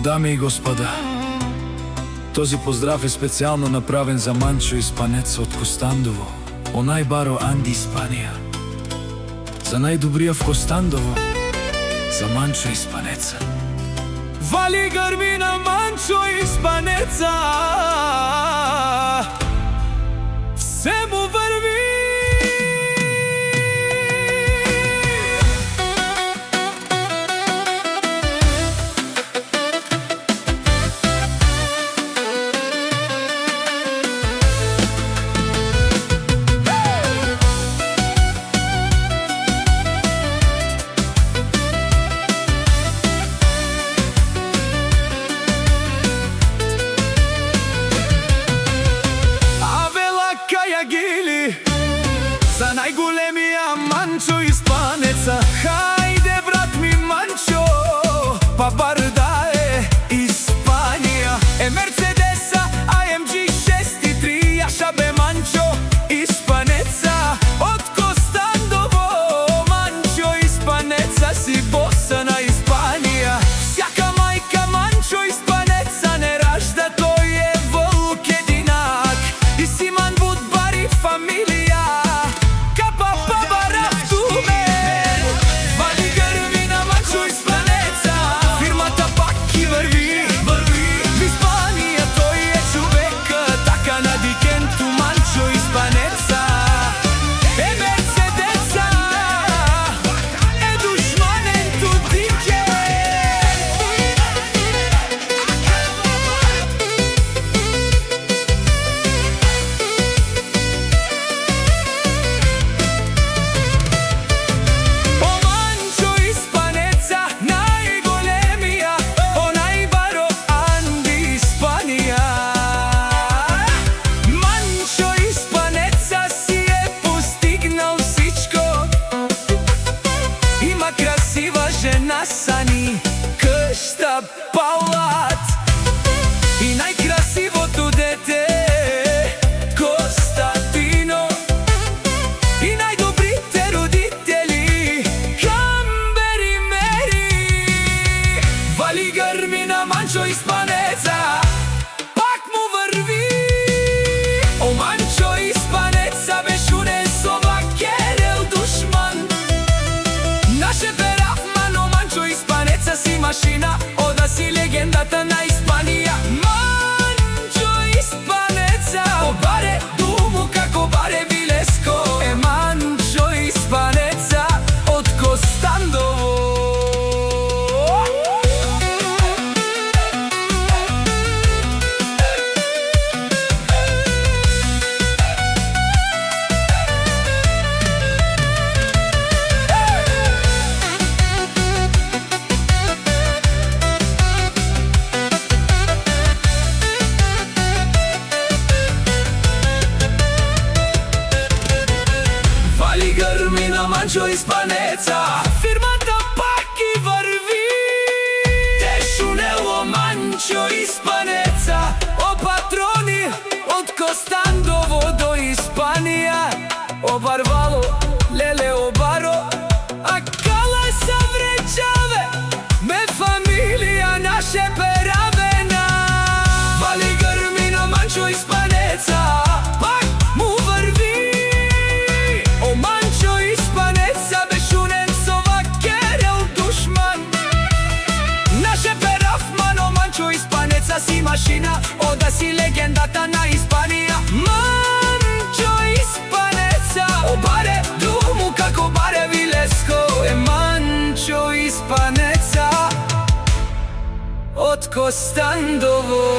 Дами и господа, този поздрав е специјално направен за Манчо Испанец од Костандово, онај баро Анди Испанија. За најдобрија в Костандово, за Манчо Испанеца. Вали грми на Манчо Испанеца, се му врви. За најголемија Манчо Испанеца. Хајде брат ми Манчо, па бар да е Испанија. Е Мерцедеса, AMG 6.3, јаша бе Манчо Испанеца. Од Костандово, Манчо Испанеца, си боса на Испанија. Сјака мајка Манчо Испанеца не ражда, тој е волк единак. И Симан Будбар и фамилија, Сани, къща, палат и најкрасивото дете Костадино, и најдобрите родители Камбер и Мери. Вали грми на Манчо Испанеца, пак му врви. О Манчо Испанеца бе шунен со вакерел душман. Наше си машина, ода си легендата на Испанија. Манчо Испанеца, о баре думу како баре Вилеско. Е Манчо Испанеца од Костандово. Грми на Манчо Испанеца, фирмата пак и врви. Те шунело Манчо Испанеца, о патрони од Костандово до Испанија. Обарвало, леле обаро, а кала са вречаве, ме фамилија наше перавена. Вали грми на Манчо Испанеца, пак му врви. Си машина, ода си легендата на Испанија. Манчо Испанеца, о баре думу како баре Вилеско. Е Манчо Испанеца од Костандово.